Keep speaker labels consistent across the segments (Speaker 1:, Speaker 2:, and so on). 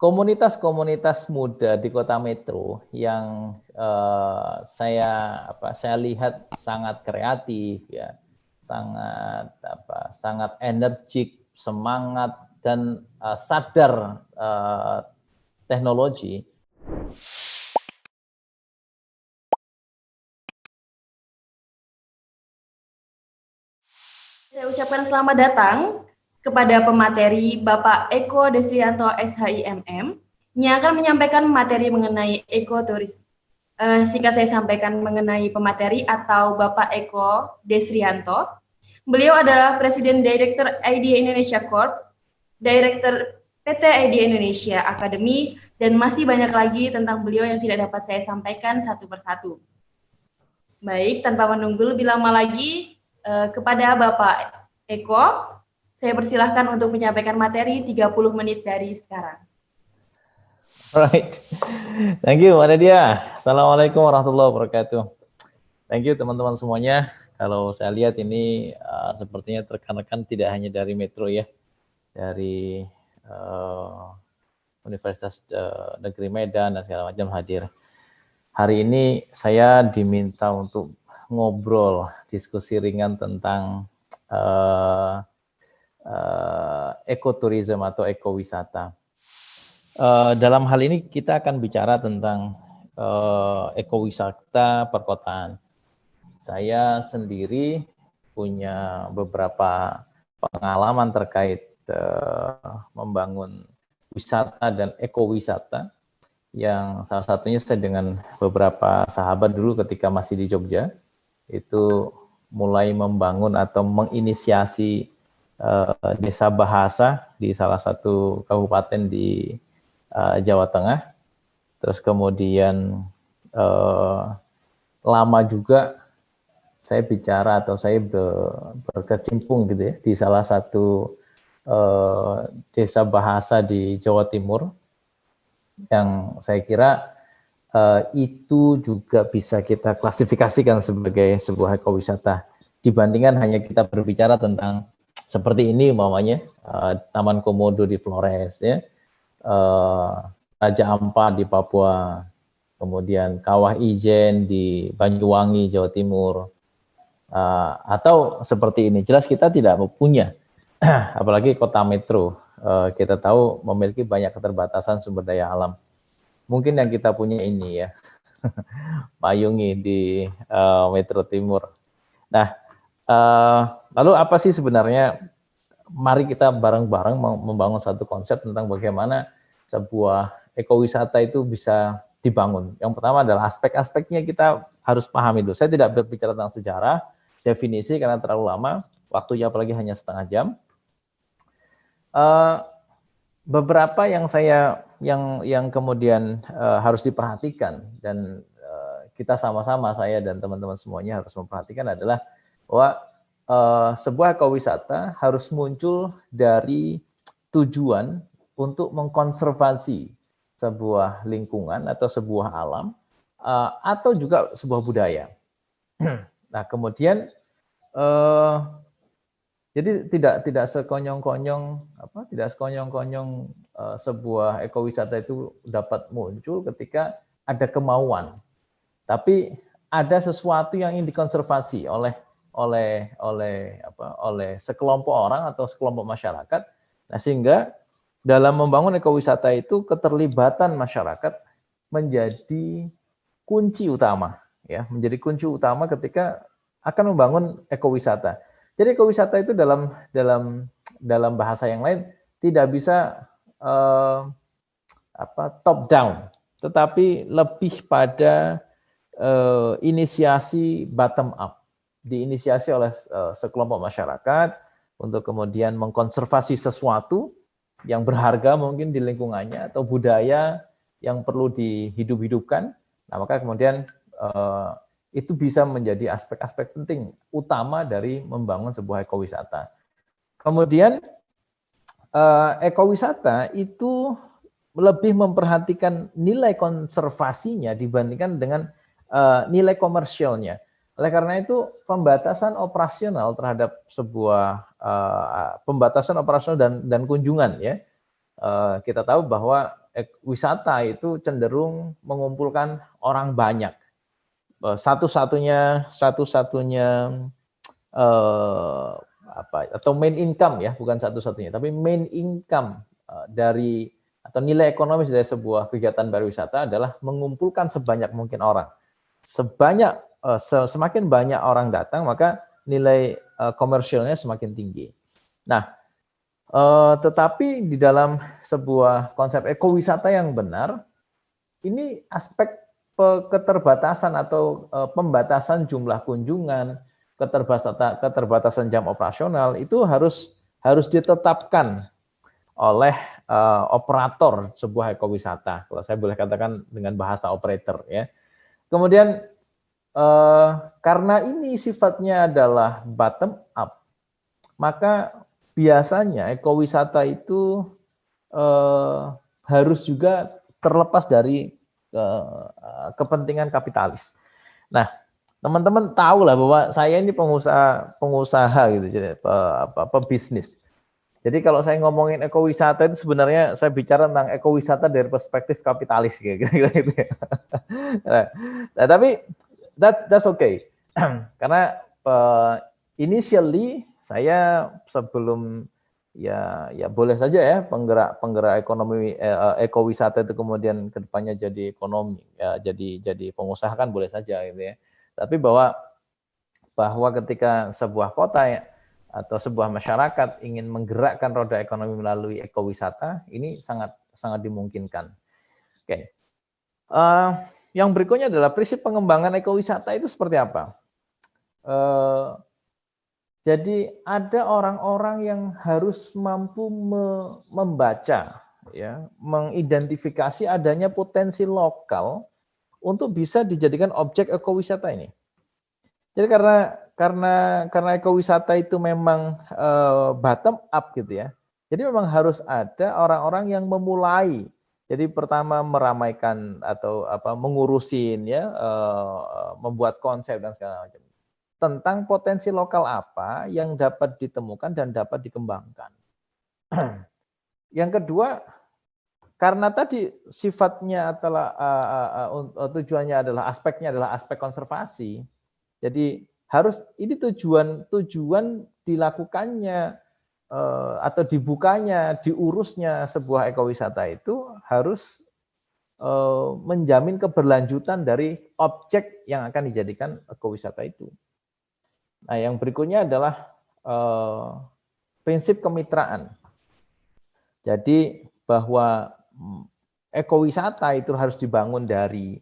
Speaker 1: komunitas-komunitas muda di Kota Metro yang saya lihat sangat kreatif ya, sangat energik, semangat dan sadar teknologi.
Speaker 2: Saya ucapkan selamat datang kepada pemateri Bapak Eko Desrianto SHIMM yang akan menyampaikan materi mengenai ekoturisme. Singkat saya sampaikan mengenai pemateri atau Bapak Eko Desrianto. Beliau adalah Presiden Direktur IDEA Indonesia Corp, Direktur PT IDEA Indonesia Academy, dan masih banyak lagi tentang beliau yang tidak dapat saya sampaikan satu persatu. Baik, tanpa menunggu lebih lama lagi, kepada Bapak Eko, saya persilahkan untuk menyampaikan materi 30 menit dari sekarang.
Speaker 1: Alright, thank you Mbak Nadia. Assalamualaikum warahmatullahi wabarakatuh. Thank you teman-teman semuanya. Kalau saya lihat ini sepertinya rekan-rekan tidak hanya dari Metro ya, dari Universitas Negeri Medan dan segala macam hadir. Hari ini saya diminta untuk ngobrol, diskusi ringan tentang ekoturisme atau ekowisata. Dalam hal ini kita akan bicara tentang ekowisata perkotaan. Saya sendiri punya beberapa pengalaman terkait membangun wisata dan ekowisata, yang salah satunya saya dengan beberapa sahabat dulu ketika masih di Jogja, itu mulai membangun atau menginisiasi desa bahasa di salah satu kabupaten di Jawa Tengah. Terus kemudian lama juga saya bicara atau saya berkecimpung gitu ya di salah satu desa bahasa di Jawa Timur, yang saya kira itu juga bisa kita klasifikasikan sebagai sebuah ekowisata, dibandingkan hanya kita berbicara tentang seperti ini umpamanya Taman Komodo di Flores ya, Raja Ampat di Papua, kemudian Kawah Ijen di Banyuwangi Jawa Timur, atau seperti ini. Jelas kita tidak punya, apalagi kota metro, kita tahu memiliki banyak keterbatasan sumber daya alam. Mungkin yang kita punya ini ya, Mayungi di Metro Timur. Nah, lalu apa sih sebenarnya? Mari kita bareng-bareng membangun satu konsep tentang bagaimana sebuah ekowisata itu bisa dibangun. Yang pertama adalah aspek-aspeknya kita harus pahami dulu. Saya tidak berbicara tentang sejarah, definisi karena terlalu lama, waktunya apalagi hanya setengah jam. Beberapa yang yang kemudian harus diperhatikan, dan kita sama-sama, saya dan teman-teman semuanya harus memperhatikan adalah bahwa sebuah ekowisata harus muncul dari tujuan untuk mengkonservasi sebuah lingkungan atau sebuah alam, atau juga sebuah budaya. Nah, kemudian jadi tidak sekonyong-konyong sebuah ekowisata itu dapat muncul ketika ada kemauan, tapi ada sesuatu yang ingin dikonservasi oleh sekelompok orang atau sekelompok masyarakat. Nah, sehingga dalam membangun ekowisata itu keterlibatan masyarakat menjadi kunci utama ya, menjadi kunci utama ketika akan membangun ekowisata. Jadi ekowisata itu dalam bahasa yang lain tidak bisa top down, tetapi lebih pada inisiasi bottom up, diinisiasi oleh sekelompok masyarakat untuk kemudian mengkonservasi sesuatu yang berharga mungkin di lingkungannya atau budaya yang perlu dihidup-hidupkan. Nah, maka kemudian itu bisa menjadi aspek-aspek penting utama dari membangun sebuah ekowisata. Kemudian ekowisata itu lebih memperhatikan nilai konservasinya dibandingkan dengan nilai komersialnya. Oleh karena itu pembatasan operasional terhadap sebuah pembatasan operasional dan kunjungan ya, kita tahu bahwa wisata itu cenderung mengumpulkan orang banyak. Satu-satunya atau main income ya, bukan satu-satunya, tapi main income dari atau nilai ekonomis dari sebuah kegiatan pariwisata adalah mengumpulkan sebanyak mungkin orang. Semakin banyak orang datang, maka nilai komersialnya semakin tinggi. Nah, tetapi di dalam sebuah konsep ekowisata yang benar, ini aspek keterbatasan atau pembatasan jumlah kunjungan, keterbatasan jam operasional itu harus ditetapkan oleh operator sebuah ekowisata. Kalau saya boleh katakan dengan bahasa operator ya. Kemudian karena ini sifatnya adalah bottom up, maka biasanya ekowisata itu harus juga terlepas dari kepentingan kapitalis. Nah, teman-teman tahu lah bahwa saya ini pengusaha gitu, jadi pebisnis. Jadi kalau saya ngomongin ekowisata itu sebenarnya saya bicara tentang ekowisata dari perspektif kapitalis kira-kira gitu ya. Nah, tapi that's okay. Karena initially saya sebelum ya boleh saja ya penggerak ekonomi ekowisata itu kemudian kedepannya jadi ekonomi ya jadi pengusaha kan boleh saja gitu ya. Tapi bahwa ketika sebuah kota ya, atau sebuah masyarakat ingin menggerakkan roda ekonomi melalui ekowisata, ini sangat dimungkinkan. Oke. Yang berikutnya adalah prinsip pengembangan ekowisata itu seperti apa? Jadi ada orang-orang yang harus mampu membaca, ya, mengidentifikasi adanya potensi lokal untuk bisa dijadikan objek ekowisata ini. Jadi karena ekowisata itu memang bottom up gitu ya. Jadi memang harus ada orang-orang yang memulai. Jadi pertama meramaikan atau mengurusin ya, membuat konsep dan segala macam. Tentang potensi lokal apa yang dapat ditemukan dan dapat dikembangkan. Yang kedua, karena tadi sifatnya adalah tujuannya adalah aspek konservasi. Jadi ini tujuan dilakukannya atau dibukanya, diurusnya sebuah ekowisata itu harus menjamin keberlanjutan dari objek yang akan dijadikan ekowisata itu. Nah, yang berikutnya adalah prinsip kemitraan. Jadi bahwa ekowisata itu harus dibangun dari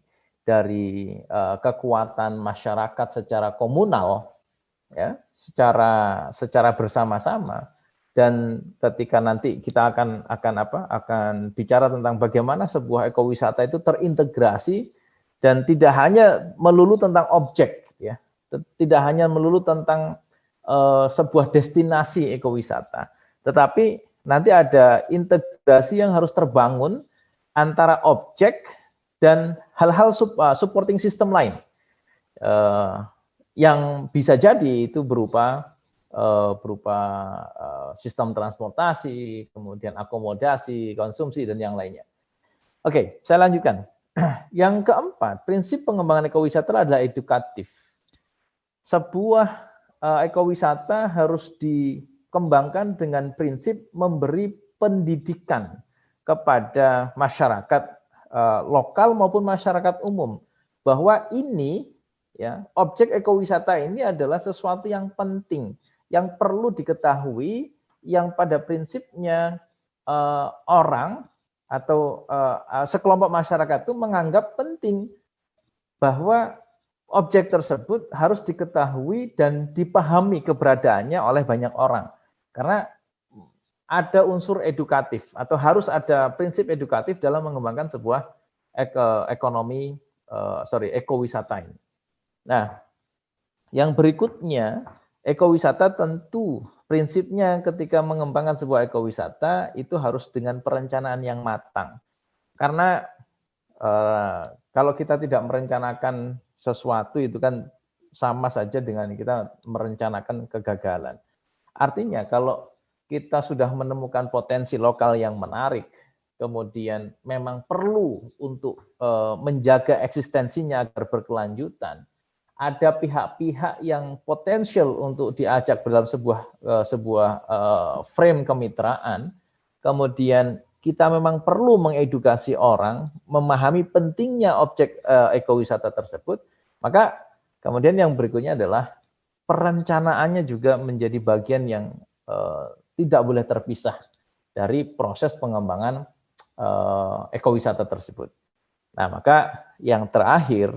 Speaker 1: kekuatan masyarakat secara komunal, ya, secara bersama-sama. Dan ketika nanti kita akan bicara tentang bagaimana sebuah ekowisata itu terintegrasi dan tidak hanya melulu tentang objek, ya, tidak hanya melulu tentang sebuah destinasi ekowisata, tetapi nanti ada integrasi yang harus terbangun antara objek dan hal-hal supporting system lain yang bisa jadi itu berupa sistem transportasi, kemudian akomodasi, konsumsi dan yang lainnya. Oke, saya lanjutkan. Yang keempat, prinsip pengembangan ekowisata adalah edukatif. Sebuah ekowisata harus dikembangkan dengan prinsip memberi pendidikan kepada masyarakat lokal maupun masyarakat umum bahwa ini ya objek ekowisata ini adalah sesuatu yang penting yang perlu diketahui yang pada prinsipnya orang atau sekelompok masyarakat itu menganggap penting bahwa objek tersebut harus diketahui dan dipahami keberadaannya oleh banyak orang karena ada unsur edukatif atau harus ada prinsip edukatif dalam mengembangkan sebuah ekowisata ini. Nah, yang berikutnya, ekowisata tentu prinsipnya ketika mengembangkan sebuah ekowisata itu harus dengan perencanaan yang matang. Karena kalau kita tidak merencanakan sesuatu itu kan sama saja dengan kita merencanakan kegagalan. Artinya kalau kita sudah menemukan potensi lokal yang menarik, kemudian memang perlu untuk menjaga eksistensinya agar berkelanjutan, ada pihak-pihak yang potensial untuk diajak dalam sebuah frame kemitraan, kemudian kita memang perlu mengedukasi orang, memahami pentingnya objek ekowisata tersebut, maka kemudian yang berikutnya adalah perencanaannya juga menjadi bagian yang tidak boleh terpisah dari proses pengembangan ekowisata tersebut. Nah, maka yang terakhir,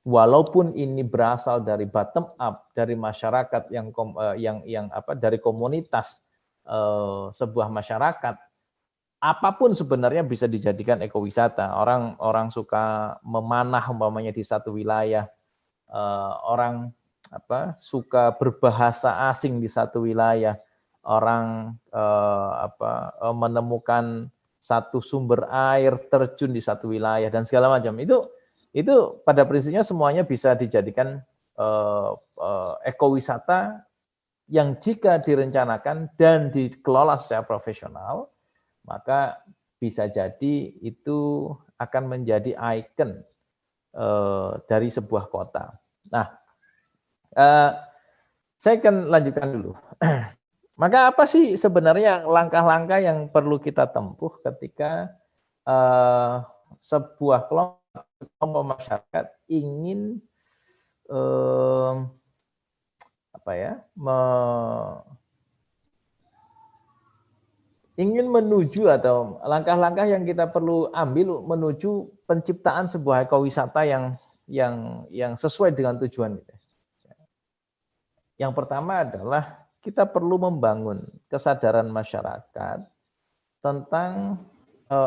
Speaker 1: walaupun ini berasal dari bottom up, dari masyarakat dari komunitas sebuah masyarakat, apapun sebenarnya bisa dijadikan ekowisata. Orang suka memanah umpamanya di satu wilayah, orang suka berbahasa asing di satu wilayah, orang menemukan satu sumber air terjun di satu wilayah dan segala macam, itu pada prinsipnya semuanya bisa dijadikan ekowisata yang jika direncanakan dan dikelola secara profesional, maka bisa jadi itu akan menjadi ikon dari sebuah kota. Nah, saya akan lanjutkan dulu. Maka apa sih sebenarnya langkah-langkah yang perlu kita tempuh ketika sebuah kelompok masyarakat ingin ingin menuju, atau langkah-langkah yang kita perlu ambil menuju penciptaan sebuah ekowisata yang sesuai dengan tujuan kita. Yang pertama adalah kita perlu membangun kesadaran masyarakat tentang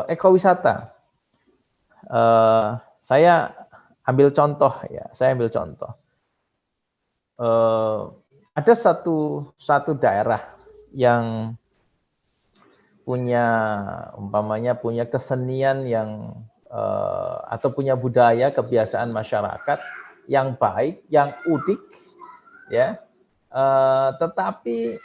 Speaker 1: ekowisata. Saya ambil contoh ya, ada satu daerah yang punya kesenian yang atau punya budaya, kebiasaan masyarakat yang baik, yang unik, ya. Tetapi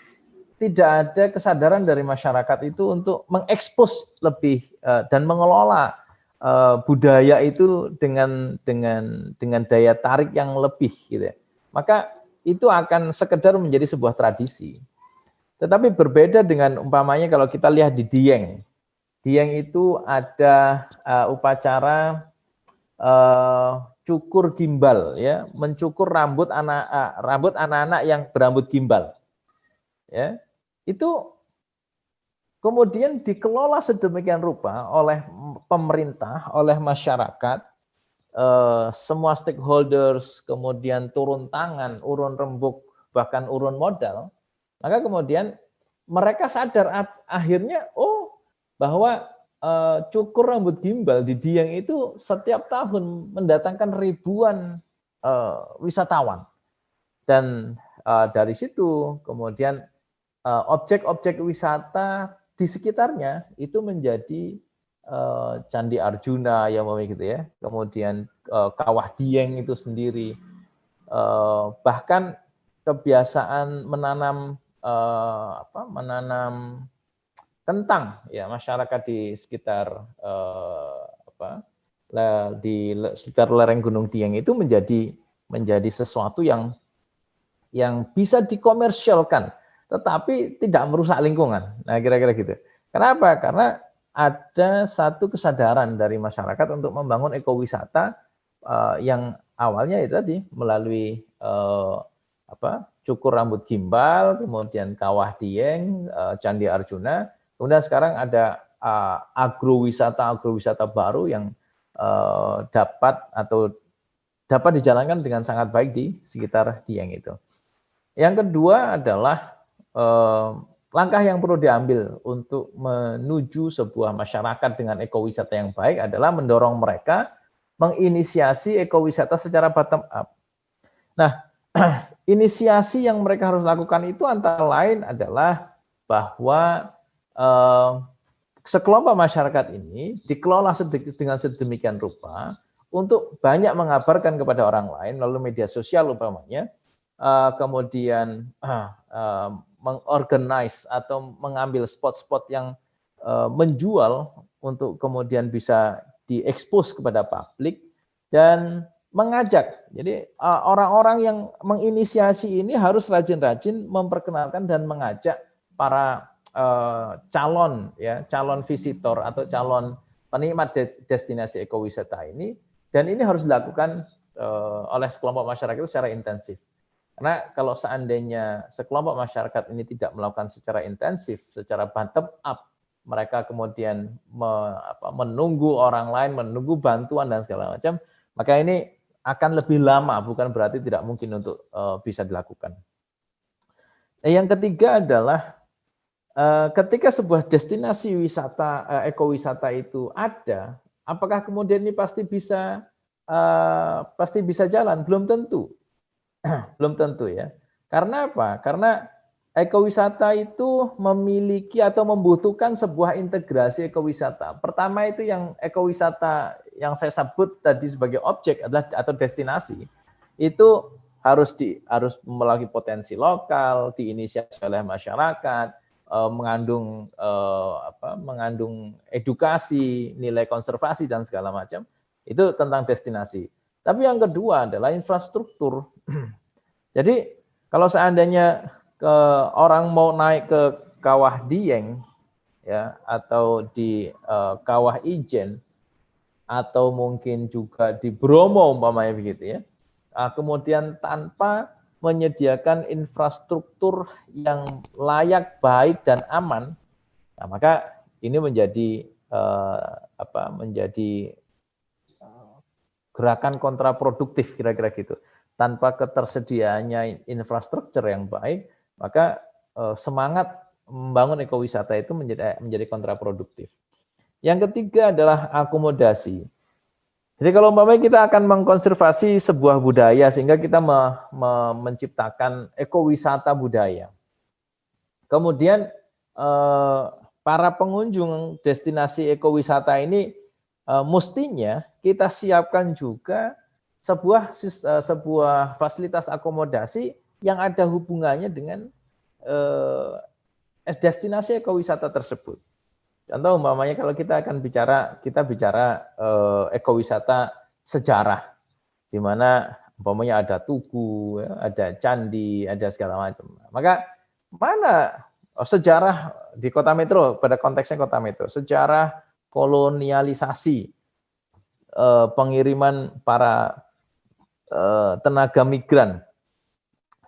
Speaker 1: tidak ada kesadaran dari masyarakat itu untuk mengekspos lebih dan mengelola budaya itu dengan daya tarik yang lebih, gitu ya. Maka itu akan sekedar menjadi sebuah tradisi. Tetapi berbeda dengan umpamanya kalau kita lihat di Dieng. Dieng itu ada upacara cukur gimbal, ya, mencukur rambut anak-anak yang berambut gimbal, ya. Itu kemudian dikelola sedemikian rupa oleh pemerintah, oleh masyarakat, semua stakeholders, kemudian turun tangan, urun rembuk, bahkan urun modal. Maka kemudian mereka sadar akhirnya, bahwa cukur rambut gimbal di Dieng itu setiap tahun mendatangkan ribuan wisatawan. Dan dari situ kemudian objek-objek wisata di sekitarnya itu menjadi Candi Arjuna ya, gitu ya. Kemudian Kawah Dieng itu sendiri, bahkan kebiasaan menanam kentang, ya, masyarakat di sekitar di sekitar lereng Gunung Dieng itu menjadi sesuatu yang bisa dikomersialkan, tetapi tidak merusak lingkungan. Nah, kira-kira gitu. Kenapa? Karena ada satu kesadaran dari masyarakat untuk membangun ekowisata yang awalnya itu tadi melalui cukur rambut gimbal, kemudian Kawah Dieng, Candi Arjuna. Kemudian sekarang ada agrowisata baru yang dapat dijalankan dengan sangat baik di sekitar Dieng itu. Yang kedua adalah langkah yang perlu diambil untuk menuju sebuah masyarakat dengan ekowisata yang baik adalah mendorong mereka menginisiasi ekowisata secara bottom up. Nah, inisiasi yang mereka harus lakukan itu antara lain adalah bahwa sekelompok masyarakat ini dikelola dengan sedemikian rupa untuk banyak mengabarkan kepada orang lain melalui media sosial umpamanya, kemudian mengorganize atau mengambil spot-spot yang menjual untuk kemudian bisa diekspos kepada publik dan mengajak. Jadi orang-orang yang menginisiasi ini harus rajin-rajin memperkenalkan dan mengajak para calon visitor atau calon penikmat destinasi ekowisata ini, dan ini harus dilakukan oleh sekelompok masyarakat itu secara intensif. Karena kalau seandainya sekelompok masyarakat ini tidak melakukan secara intensif, secara bottom up, mereka kemudian menunggu orang lain, menunggu bantuan dan segala macam, maka ini akan lebih lama, bukan berarti tidak mungkin untuk bisa dilakukan. Yang ketiga adalah ketika sebuah destinasi wisata, ekowisata itu ada, apakah kemudian ini pasti bisa jalan? Belum tentu. Belum tentu ya. Karena apa? Karena ekowisata itu memiliki atau membutuhkan sebuah integrasi ekowisata. Pertama itu yang ekowisata yang saya sebut tadi sebagai objek adalah atau destinasi. Itu harus melalui potensi lokal, diinisiasi oleh masyarakat, mengandung edukasi, nilai konservasi dan segala macam. Itu tentang destinasi. Tapi yang kedua adalah infrastruktur. Jadi kalau seandainya orang mau naik ke Kawah Dieng ya, atau di Kawah Ijen, atau mungkin juga di Bromo umpamanya begitu ya, kemudian tanpa menyediakan infrastruktur yang layak, baik dan aman, nah, maka ini menjadi gerakan kontraproduktif kira-kira gitu. Tanpa ketersediaannya infrastruktur yang baik, maka semangat membangun ekowisata itu menjadi kontraproduktif. Yang ketiga adalah akomodasi. Jadi kalau umpamanya kita akan mengkonservasi sebuah budaya sehingga kita menciptakan ekowisata budaya. Kemudian para pengunjung destinasi ekowisata ini mestinya kita siapkan juga sebuah fasilitas akomodasi yang ada hubungannya dengan destinasi ekowisata tersebut. Contoh umpamanya kalau kita bicara ekowisata sejarah, di mana umpamanya ada tugu, ada candi, ada segala macam. Maka mana sejarah di Kota Metro, pada konteksnya Kota Metro, sejarah kolonialisasi, pengiriman para tenaga migran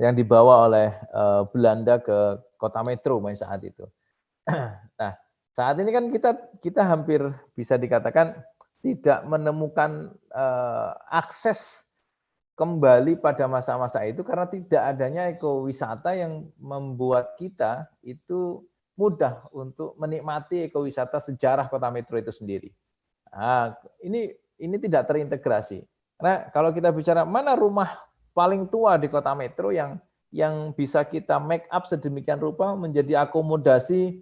Speaker 1: yang dibawa oleh Belanda ke Kota Metro saat itu. Nah, saat ini kan kita hampir bisa dikatakan tidak menemukan akses kembali pada masa-masa itu karena tidak adanya ekowisata yang membuat kita itu mudah untuk menikmati ekowisata sejarah Kota Metro itu sendiri. Nah, ini tidak terintegrasi. Karena kalau kita bicara mana rumah paling tua di Kota Metro yang bisa kita make up sedemikian rupa menjadi akomodasi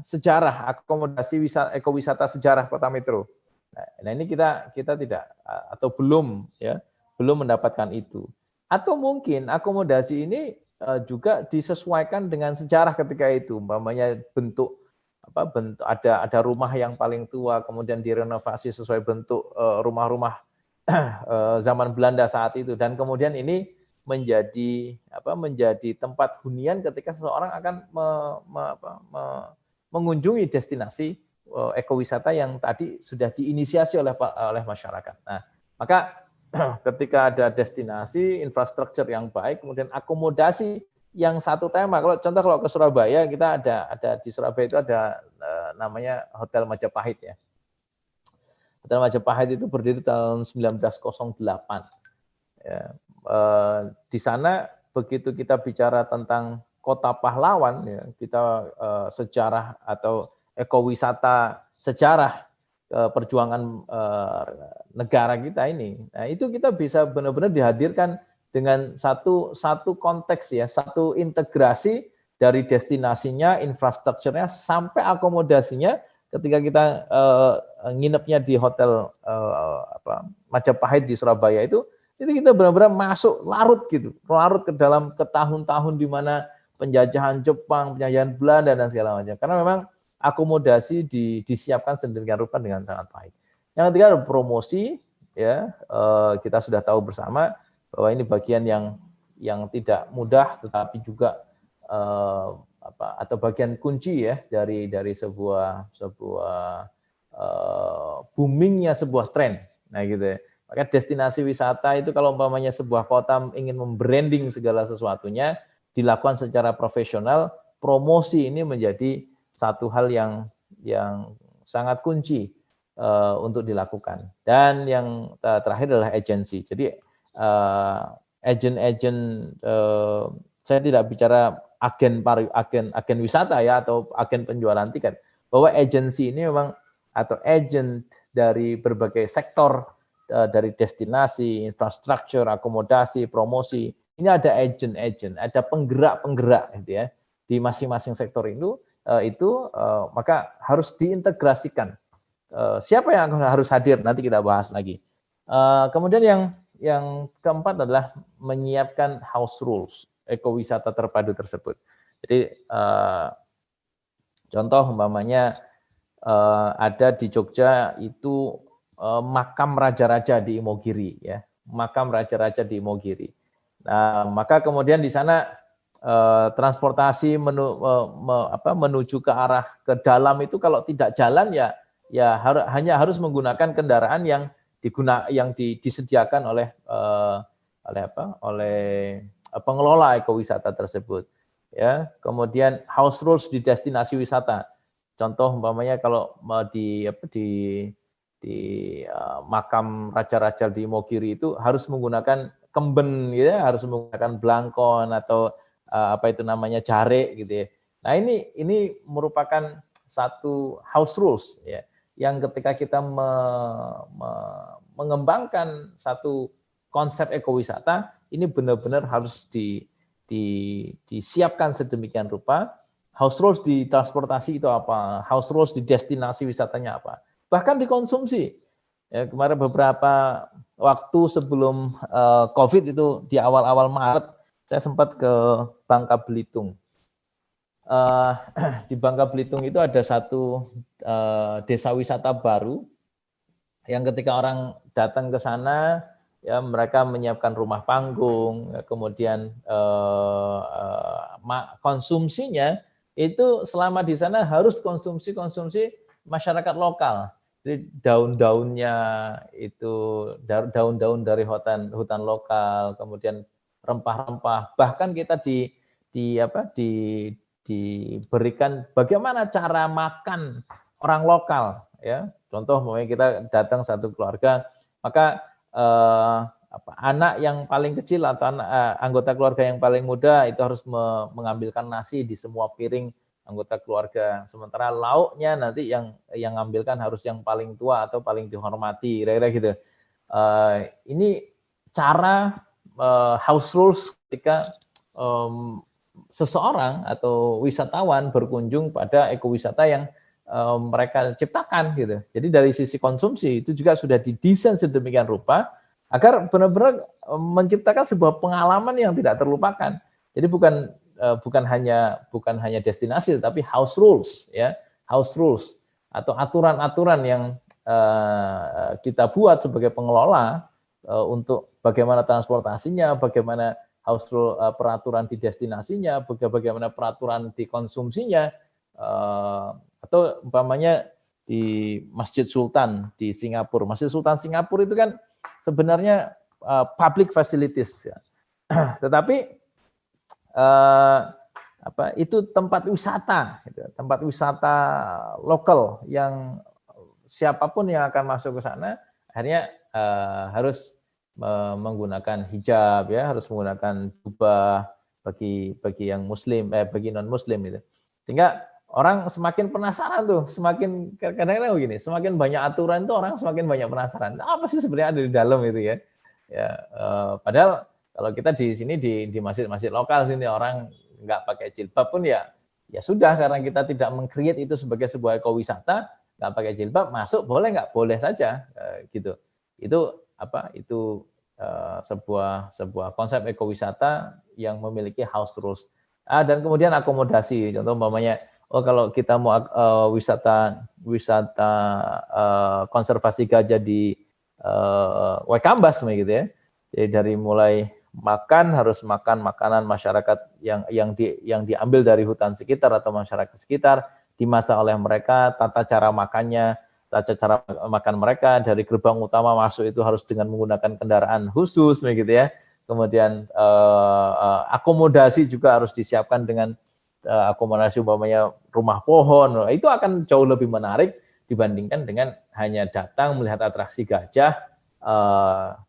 Speaker 1: sejarah, akomodasi ekowisata sejarah Kota Metro. Nah ini kita tidak atau belum mendapatkan itu. Atau mungkin akomodasi ini juga disesuaikan dengan sejarah ketika itu, umpamanya bentuk ada rumah yang paling tua kemudian direnovasi sesuai bentuk rumah-rumah zaman Belanda saat itu, dan kemudian ini menjadi tempat hunian ketika seseorang akan mengunjungi destinasi ekowisata yang tadi sudah diinisiasi oleh masyarakat. Nah, maka ketika ada destinasi, infrastruktur yang baik, kemudian akomodasi yang satu tema. Kalau ke Surabaya, kita ada di Surabaya itu ada namanya Hotel Majapahit ya. Hotel Majapahit itu berdiri tahun 1908. Ya, di sana begitu kita bicara tentang kota pahlawan, ya, kita sejarah atau ekowisata sejarah perjuangan negara kita ini. Nah, itu kita bisa benar-benar dihadirkan dengan satu konteks ya, satu integrasi dari destinasinya, infrastrukturnya sampai akomodasinya. Ketika kita nginepnya di hotel Majapahit di Surabaya itu kita benar-benar masuk larut ke dalam tahun-tahun di mana penjajahan Jepang, penjajahan Belanda dan segala macam. Karena memang akomodasi disiapkan sedemikian rupa dengan sangat baik. Yang ketiga adalah promosi, ya kita sudah tahu bersama bahwa ini bagian yang tidak mudah, tetapi juga atau bagian kunci ya dari sebuah boomingnya sebuah tren. Nah gitu ya. Maka destinasi wisata itu kalau umpamanya sebuah kota ingin membranding segala sesuatunya, dilakukan secara profesional, promosi ini menjadi satu hal yang sangat kunci untuk dilakukan. Dan yang terakhir adalah agensi. Jadi agen-agen, saya tidak bicara agen wisata ya atau agen penjualan tiket, bahwa agensi ini memang atau agent dari berbagai sektor, dari destinasi, infrastruktur, akomodasi, promosi. Ini ada agent, ada penggerak-penggerak gitu ya di masing-masing sektor itu maka harus diintegrasikan. Siapa yang harus hadir nanti kita bahas lagi. Kemudian yang keempat adalah menyiapkan house rules ekowisata terpadu tersebut. Jadi contoh umpamanya ada di Jogja itu makam raja-raja di Imogiri ya, makam raja-raja di Imogiri. Nah, maka kemudian di sana transportasi menuju ke arah ke dalam itu kalau tidak jalan hanya harus menggunakan kendaraan yang disediakan oleh pengelola ekowisata tersebut. Ya, kemudian house rules di destinasi wisata. Contoh umpamanya kalau di makam raja-raja di Imogiri itu harus menggunakan kemben gitu ya, harus menggunakan blangkon atau jarik gitu ya. Nah, ini merupakan satu house rules ya, yang ketika kita mengembangkan satu konsep ekowisata ini benar-benar harus disiapkan sedemikian rupa. House rules di transportasi itu apa? House rules di destinasi wisatanya apa? Bahkan dikonsumsi. Ya, kemarin beberapa waktu sebelum COVID itu di awal-awal Maret, saya sempat ke Bangka Belitung. Di Bangka Belitung itu ada satu desa wisata baru yang ketika orang datang ke sana, ya mereka menyiapkan rumah panggung, kemudian konsumsinya itu selama di sana harus konsumsi masyarakat lokal. Jadi daun-daunnya itu daun-daun dari hutan lokal, kemudian rempah-rempah, bahkan kita diberikan bagaimana cara makan orang lokal ya. Contoh misalnya kita datang satu keluarga, maka anak yang paling kecil atau anggota keluarga yang paling muda itu harus mengambilkan nasi di semua piring anggota keluarga. Sementara lauknya nanti yang ngambilkan harus yang paling tua atau paling dihormati, kira-kira gitu. Ini cara house rules ketika seseorang atau wisatawan berkunjung pada ekowisata yang mereka ciptakan gitu. Jadi dari sisi konsumsi itu juga sudah didesain sedemikian rupa agar benar-benar menciptakan sebuah pengalaman yang tidak terlupakan. Jadi bukan hanya destinasi, tapi house rules ya, house rules atau aturan-aturan yang kita buat sebagai pengelola untuk bagaimana transportasinya, bagaimana house rule peraturan di destinasinya, bagaimana peraturan di konsumsinya, atau umpamanya di Masjid Sultan di Singapura. Masjid Sultan Singapura itu kan sebenarnya public facilities ya. Tetapi itu tempat wisata gitu, tempat wisata lokal yang siapapun yang akan masuk ke sana akhirnya harus menggunakan hijab ya, harus menggunakan jubah bagi yang muslim bagi non muslim gitu. Sehingga orang semakin penasaran tuh, semakin kadang-kadang begini, semakin banyak aturan itu orang semakin banyak penasaran. Apa sih sebenarnya ada di dalam itu ya? Ya, padahal kalau kita di sini di masjid-masjid lokal sini orang nggak pakai jilbab pun ya sudah, karena kita tidak meng-create itu sebagai sebuah ekowisata, nggak pakai jilbab masuk boleh nggak? Boleh saja gitu. Itu sebuah konsep ekowisata yang memiliki house rules. Dan kemudian akomodasi, contoh umpamanya, oh kalau kita mau wisata konservasi gajah di Waikambas gitu ya. Jadi dari mulai makan harus makan makanan masyarakat yang diambil dari hutan sekitar atau masyarakat sekitar, dimasak oleh mereka, tata cara makannya, tata cara makan mereka dari gerbang utama masuk itu harus dengan menggunakan kendaraan khusus begitu ya. Kemudian akomodasi juga harus disiapkan dengan akomodasi umpamanya rumah pohon. Itu akan jauh lebih menarik dibandingkan dengan hanya datang melihat atraksi gajah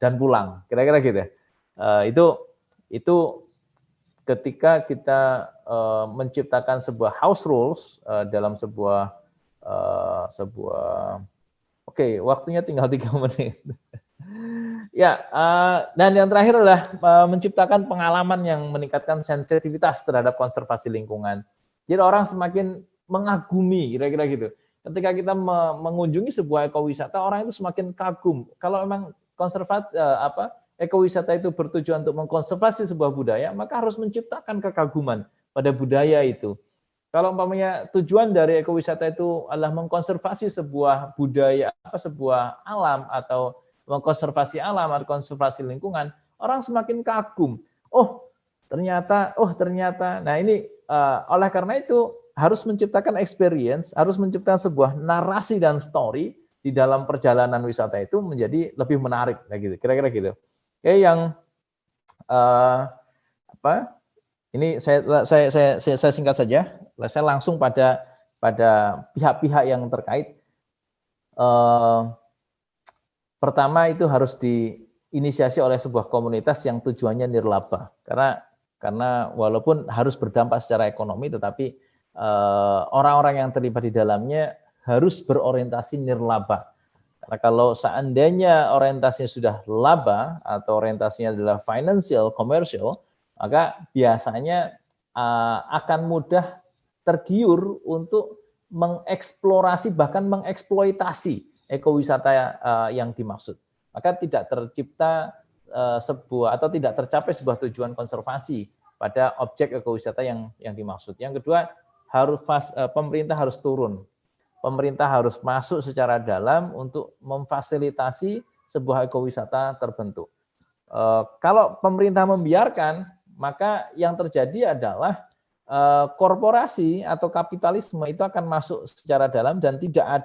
Speaker 1: dan pulang. Kira-kira gitu. Itu ketika kita menciptakan sebuah house rules dalam sebuah Oke, waktunya tinggal 3 menit. Ya, dan yang terakhir adalah menciptakan pengalaman yang meningkatkan sensitivitas terhadap konservasi lingkungan. Jadi orang semakin mengagumi, kira-kira gitu. Ketika kita mengunjungi sebuah ekowisata, orang itu semakin kagum. Kalau memang ekowisata itu bertujuan untuk mengkonservasi sebuah budaya, maka harus menciptakan kekaguman pada budaya itu. Kalau umpamanya tujuan dari ekowisata itu adalah mengkonservasi sebuah budaya, sebuah alam atau mengkonservasi alam atau konservasi lingkungan, orang semakin kagum. Oh, ternyata. Nah, ini oleh karena itu harus menciptakan experience, harus menciptakan sebuah narasi dan story di dalam perjalanan wisata itu menjadi lebih menarik, gitu. Kira-kira gitu. Oke, yang ini saya singkat saja. Saya langsung pada pihak-pihak yang terkait. Pertama itu harus diinisiasi oleh sebuah komunitas yang tujuannya nirlaba. Karena walaupun harus berdampak secara ekonomi, tetapi orang-orang yang terlibat di dalamnya harus berorientasi nirlaba. Karena kalau seandainya orientasinya sudah laba atau orientasinya adalah financial, commercial, maka biasanya akan mudah tergiur untuk mengeksplorasi bahkan mengeksploitasi ekowisata yang dimaksud. Maka tidak tercipta sebuah atau tidak tercapai sebuah tujuan konservasi pada objek ekowisata yang dimaksud. Yang kedua, pemerintah harus turun. Pemerintah harus masuk secara dalam untuk memfasilitasi sebuah ekowisata terbentuk. Kalau pemerintah membiarkan, maka yang terjadi adalah korporasi atau kapitalisme itu akan masuk secara dalam dan tidak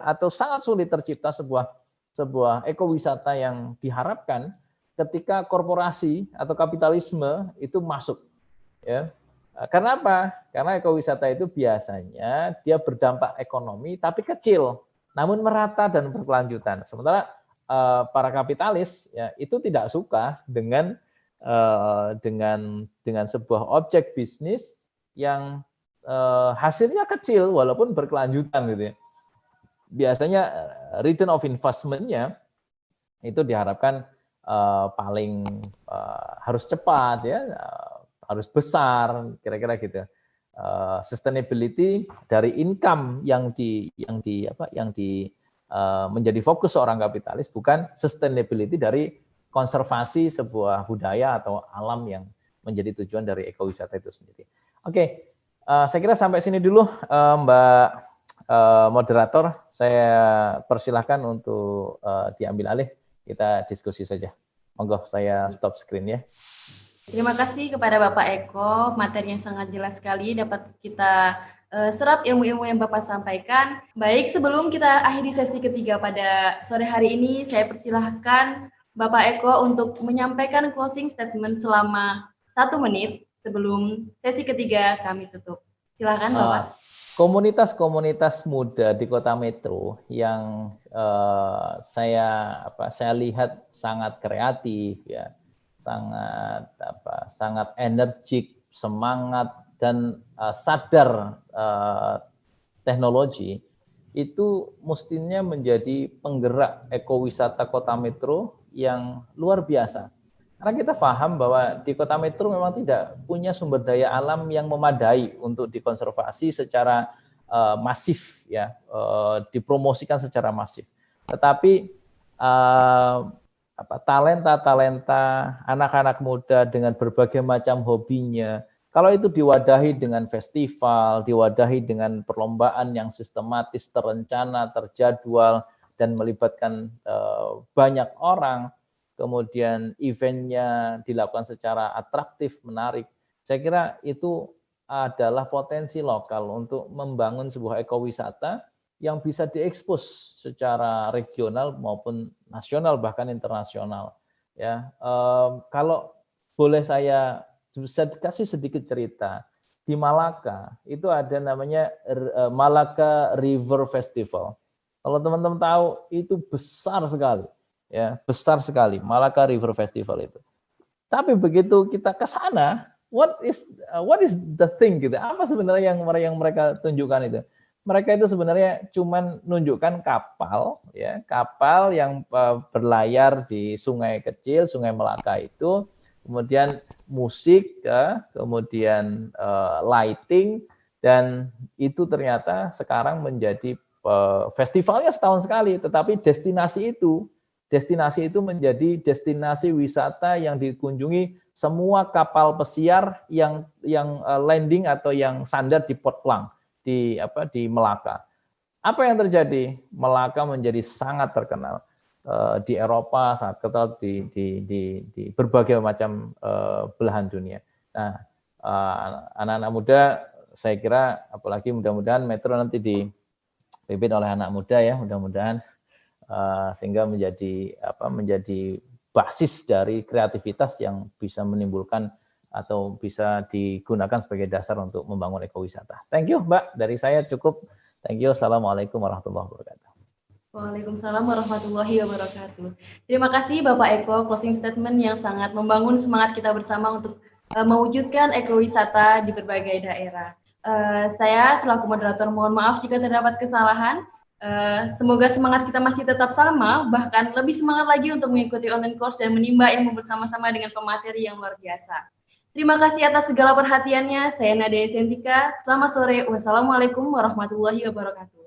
Speaker 1: atau sangat sulit tercipta sebuah ekowisata yang diharapkan ketika korporasi atau kapitalisme itu masuk. Ya. Karena apa? Karena ekowisata itu biasanya dia berdampak ekonomi tapi kecil, namun merata dan berkelanjutan. Sementara para kapitalis ya itu tidak suka dengan sebuah objek bisnis yang hasilnya kecil walaupun berkelanjutan gitu ya. Biasanya return of investment-nya itu diharapkan paling harus cepat ya, harus besar, kira-kira gitu. Sustainability dari income yang menjadi fokus seorang kapitalis, bukan sustainability dari konservasi sebuah budaya atau alam yang menjadi tujuan dari ekowisata itu sendiri. Oke, saya kira sampai sini dulu, Mbak moderator. Saya persilahkan untuk diambil alih, kita diskusi saja. Monggo, saya stop screen ya.
Speaker 2: Terima kasih kepada Bapak Eko, materi yang sangat jelas sekali dapat kita serap ilmu-ilmu yang Bapak sampaikan. Baik, sebelum kita akhiri sesi ketiga pada sore hari ini, saya persilahkan Bapak Eko untuk menyampaikan closing statement selama 1 menit sebelum sesi ketiga kami tutup. Silakan Bapak.
Speaker 1: Komunitas-komunitas muda di Kota Metro yang saya lihat sangat kreatif ya, sangat energik, semangat dan sadar teknologi, itu mestinya menjadi penggerak ekowisata Kota Metro yang luar biasa. Karena kita paham bahwa di Kota Metro memang tidak punya sumber daya alam yang memadai untuk dikonservasi secara masif ya, dipromosikan secara masif. Tetapi talenta-talenta anak-anak muda dengan berbagai macam hobinya, Kalau itu diwadahi dengan festival, diwadahi dengan perlombaan yang sistematis, terencana, terjadwal, dan melibatkan banyak orang, kemudian eventnya dilakukan secara atraktif, menarik, saya kira itu adalah potensi lokal untuk membangun sebuah ekowisata yang bisa diekspos secara regional maupun nasional, bahkan internasional. Ya, kalau boleh saya kasih sedikit cerita, di Malaka itu ada namanya Malaka River Festival. Kalau teman-teman tahu itu besar sekali, ya besar sekali Malaka River Festival itu. Tapi begitu kita ke sana, what is the thing gitu? Apa sebenarnya yang mereka tunjukkan itu? Mereka itu sebenarnya cuman nunjukkan kapal, ya kapal yang berlayar di sungai kecil, Sungai Melaka itu, kemudian musik, ya, kemudian lighting, dan itu ternyata sekarang menjadi festivalnya setahun sekali, tetapi destinasi itu menjadi destinasi wisata yang dikunjungi semua kapal pesiar yang landing atau yang sandar di Port Klang di Melaka. Apa yang terjadi? Melaka menjadi sangat terkenal di Eropa, sangat terkenal di berbagai macam belahan dunia. Nah, anak-anak muda, saya kira, apalagi mudah-mudahan Metro nanti dipimpin oleh anak muda ya, mudah-mudahan sehingga menjadi basis dari kreativitas yang bisa menimbulkan atau bisa digunakan sebagai dasar untuk membangun ekowisata. Thank you, Mbak. Dari saya cukup. Thank you. Assalamualaikum warahmatullahi wabarakatuh.
Speaker 2: Waalaikumsalam warahmatullahi wabarakatuh. Terima kasih Bapak Eko, closing statement yang sangat membangun semangat kita bersama untuk mewujudkan ekowisata di berbagai daerah. Saya selaku moderator mohon maaf jika terdapat kesalahan. Semoga semangat kita masih tetap sama, bahkan lebih semangat lagi untuk mengikuti online course dan menimba ilmu bersama-sama dengan pemateri yang luar biasa. Terima kasih atas segala perhatiannya. Saya Nadia Sentika. Selamat sore. Wassalamualaikum warahmatullahi wabarakatuh.